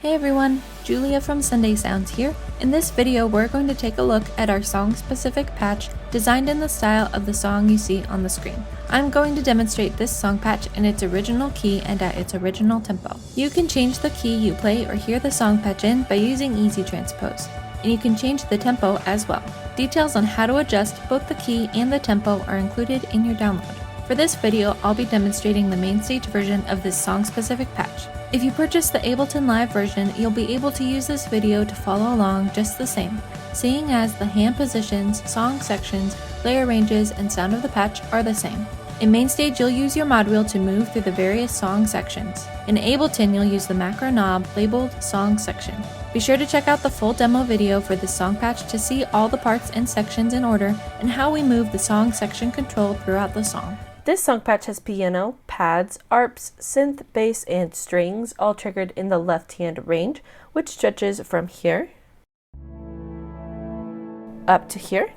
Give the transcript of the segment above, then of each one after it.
Hey everyone, Julia from Sunday Sounds here. In this video, we're going to take a look at our song-specific patch designed in the style of the song you see on the screen. I'm going to demonstrate this song patch in its original key and at its original tempo. You can change the key you play or hear the song patch in by using Easy Transpose, and you can change the tempo as well. Details on how to adjust both the key and the tempo are included in your download. For this video, I'll be demonstrating the MainStage version of this song-specific patch. If you purchase the Ableton Live version, you'll be able to use this video to follow along just the same, seeing as the hand positions, song sections, layer ranges, and sound of the patch are the same. In MainStage, you'll use your mod wheel to move through the various song sections. In Ableton, you'll use the macro knob labeled Song Section. Be sure to check out the full demo video for this song patch to see all the parts and sections in order and how we move the song section control throughout the song. This song patch has piano, pads, arps, synth, bass, and strings, all triggered in the left-hand range, which stretches from here up to here.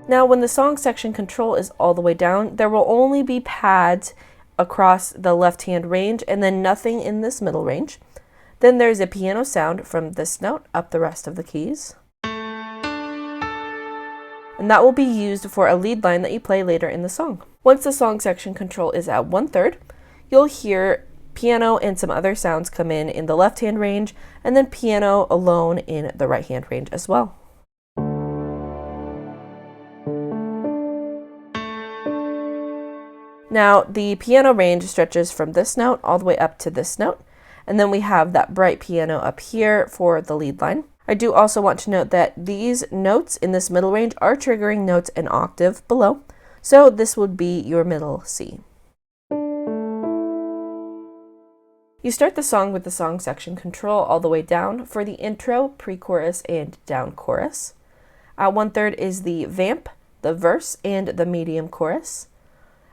Now, when the song section control is all the way down, there will only be pads across the left-hand range and then nothing in this middle range. Then there's a piano sound from this note up the rest of the keys. And that will be used for a lead line that you play later in the song. Once the song section control is at 1/3, you'll hear piano and some other sounds come in the left-hand range, and then piano alone in the right-hand range as well. Now, the piano range stretches from this note all the way up to this note, and then we have that bright piano up here for the lead line. I do also want to note that these notes in this middle range are triggering notes an octave below, so this would be your middle C. You start the song with the song section control all the way down for the intro, pre-chorus, and down chorus. At 1/3 is the vamp, the verse, and the medium chorus.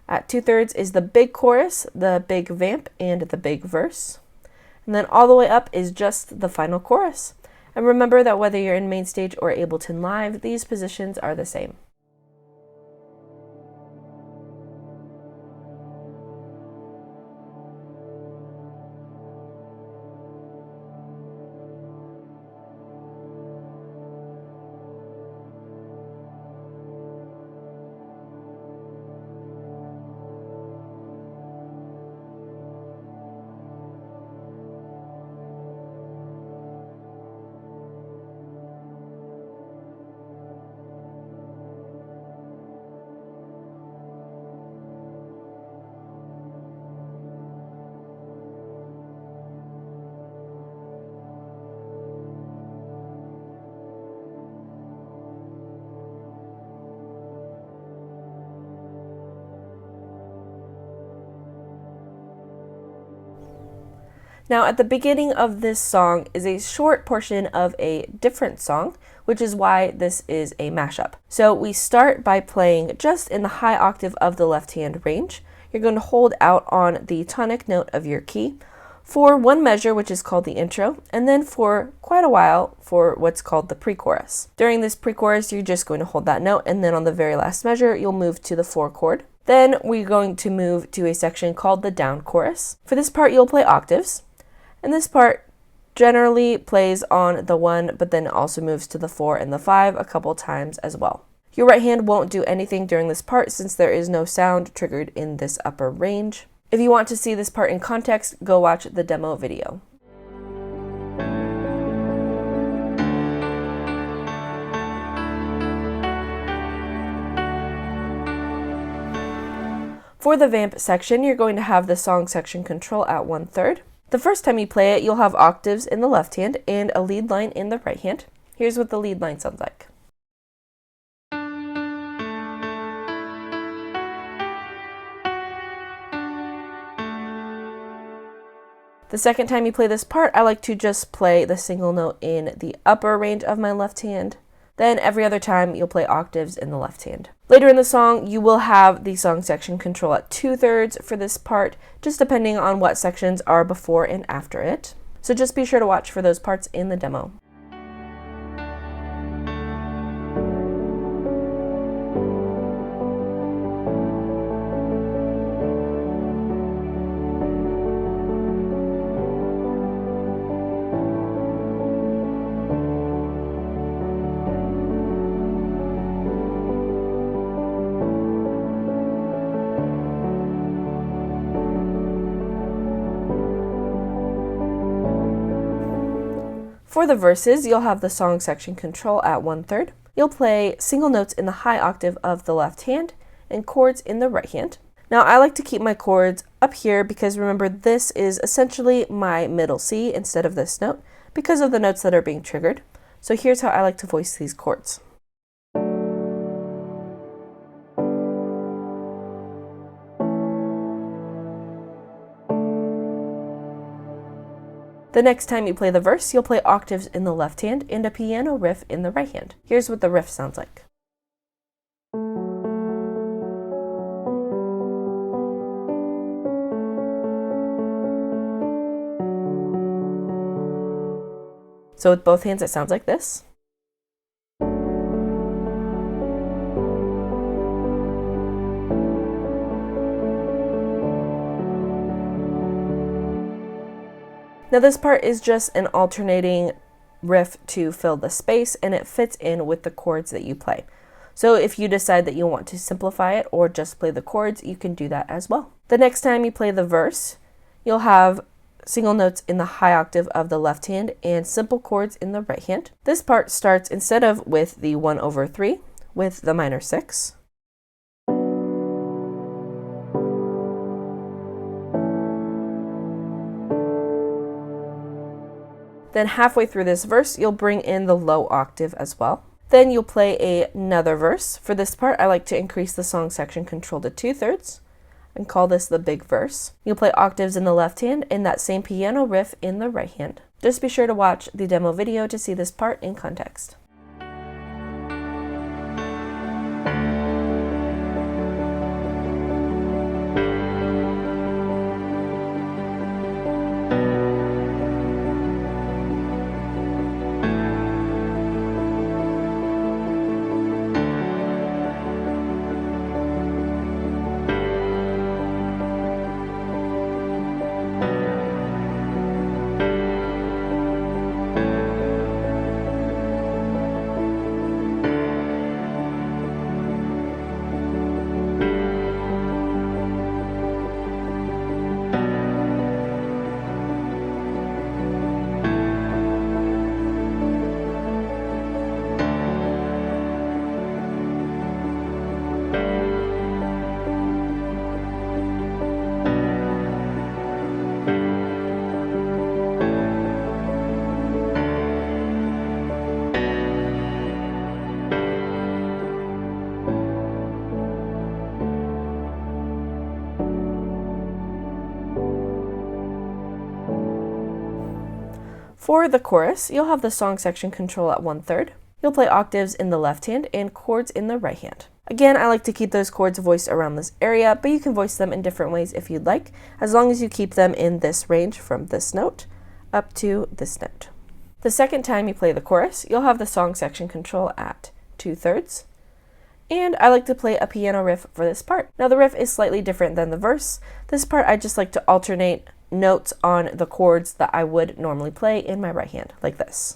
At 2/3 is the big chorus, the big vamp, and the big verse. And then all the way up is just the final chorus. And remember that whether you're in MainStage or Ableton Live, these positions are the same. Now, at the beginning of this song is a short portion of a different song, which is why this is a mashup. So we start by playing just in the high octave of the left-hand range. You're going to hold out on the tonic note of your key for one measure, which is called the intro, and then for quite a while for what's called the pre-chorus. During this pre-chorus, you're just going to hold that note, and then on the very last measure, you'll move to the 4 chord. Then we're going to move to a section called the down chorus. For this part, you'll play octaves. And this part generally plays on the 1, but then also moves to the 4 and the 5 a couple times as well. Your right hand won't do anything during this part since there is no sound triggered in this upper range. If you want to see this part in context, go watch the demo video. For the vamp section, you're going to have the song section control at 1/3. The first time you play it, you'll have octaves in the left hand and a lead line in the right hand. Here's what the lead line sounds like. The second time you play this part, I like to just play the single note in the upper range of my left hand. Then every other time you'll play octaves in the left hand. Later in the song, you will have the song section control at 2/3 for this part, just depending on what sections are before and after it. So just be sure to watch for those parts in the demo. For the verses, you'll have the song section control at 1/3. You'll play single notes in the high octave of the left hand and chords in the right hand. Now I like to keep my chords up here because remember this is essentially my middle C instead of this note because of the notes that are being triggered. So here's how I like to voice these chords. The next time you play the verse, you'll play octaves in the left hand and a piano riff in the right hand. Here's what the riff sounds like. So with both hands, it sounds like this. Now this part is just an alternating riff to fill the space, and it fits in with the chords that you play. So if you decide that you want to simplify it or just play the chords, you can do that as well. The next time you play the verse, you'll have single notes in the high octave of the left hand and simple chords in the right hand. This part starts instead of with the 1/3 with the minor 6. Then halfway through this verse, you'll bring in the low octave as well. Then you'll play another verse. For this part, I like to increase the song section control to 2/3 and call this the big verse. You'll play octaves in the left hand and that same piano riff in the right hand. Just be sure to watch the demo video to see this part in context. For the chorus, you'll have the song section control at 1/3. You'll play octaves in the left hand and chords in the right hand. Again, I like to keep those chords voiced around this area, but you can voice them in different ways if you'd like, as long as you keep them in this range from this note up to this note. The second time you play the chorus, you'll have the song section control at 2/3. And I like to play a piano riff for this part. Now the riff is slightly different than the verse. This part I just like to alternate notes on the chords that I would normally play in my right hand, like this.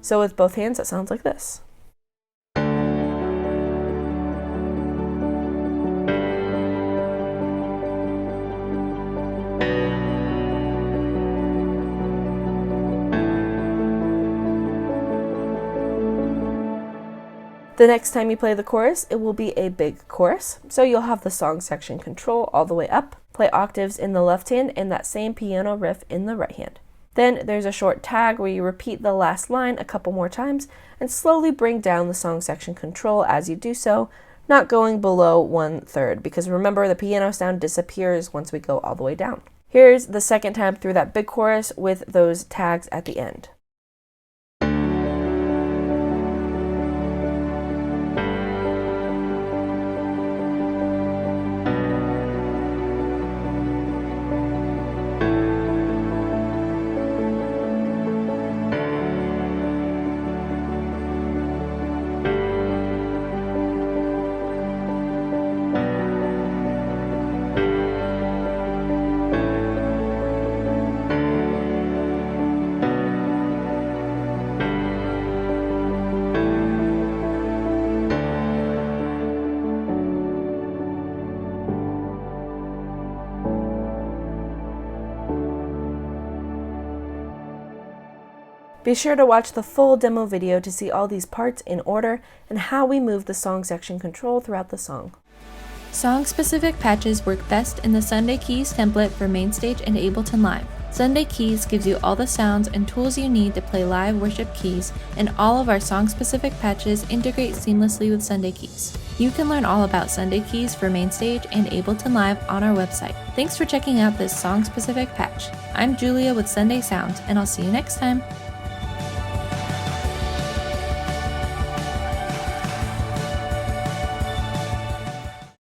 So with both hands, it sounds like this. The next time you play the chorus, it will be a big chorus. So you'll have the song section control all the way up, play octaves in the left hand and that same piano riff in the right hand. Then there's a short tag where you repeat the last line a couple more times and slowly bring down the song section control as you do so, not going below 1/3 because remember the piano sound disappears once we go all the way down. Here's the second time through that big chorus with those tags at the end. Be sure to watch the full demo video to see all these parts in order and how we move the song section control throughout the song. Song-specific patches work best in the Sunday Keys template for MainStage and Ableton Live. Sunday Keys gives you all the sounds and tools you need to play live worship keys, and all of our song-specific patches integrate seamlessly with Sunday Keys. You can learn all about Sunday Keys for MainStage and Ableton Live on our website. Thanks for checking out this song-specific patch. I'm Julia with Sunday Sounds, and I'll see you next time.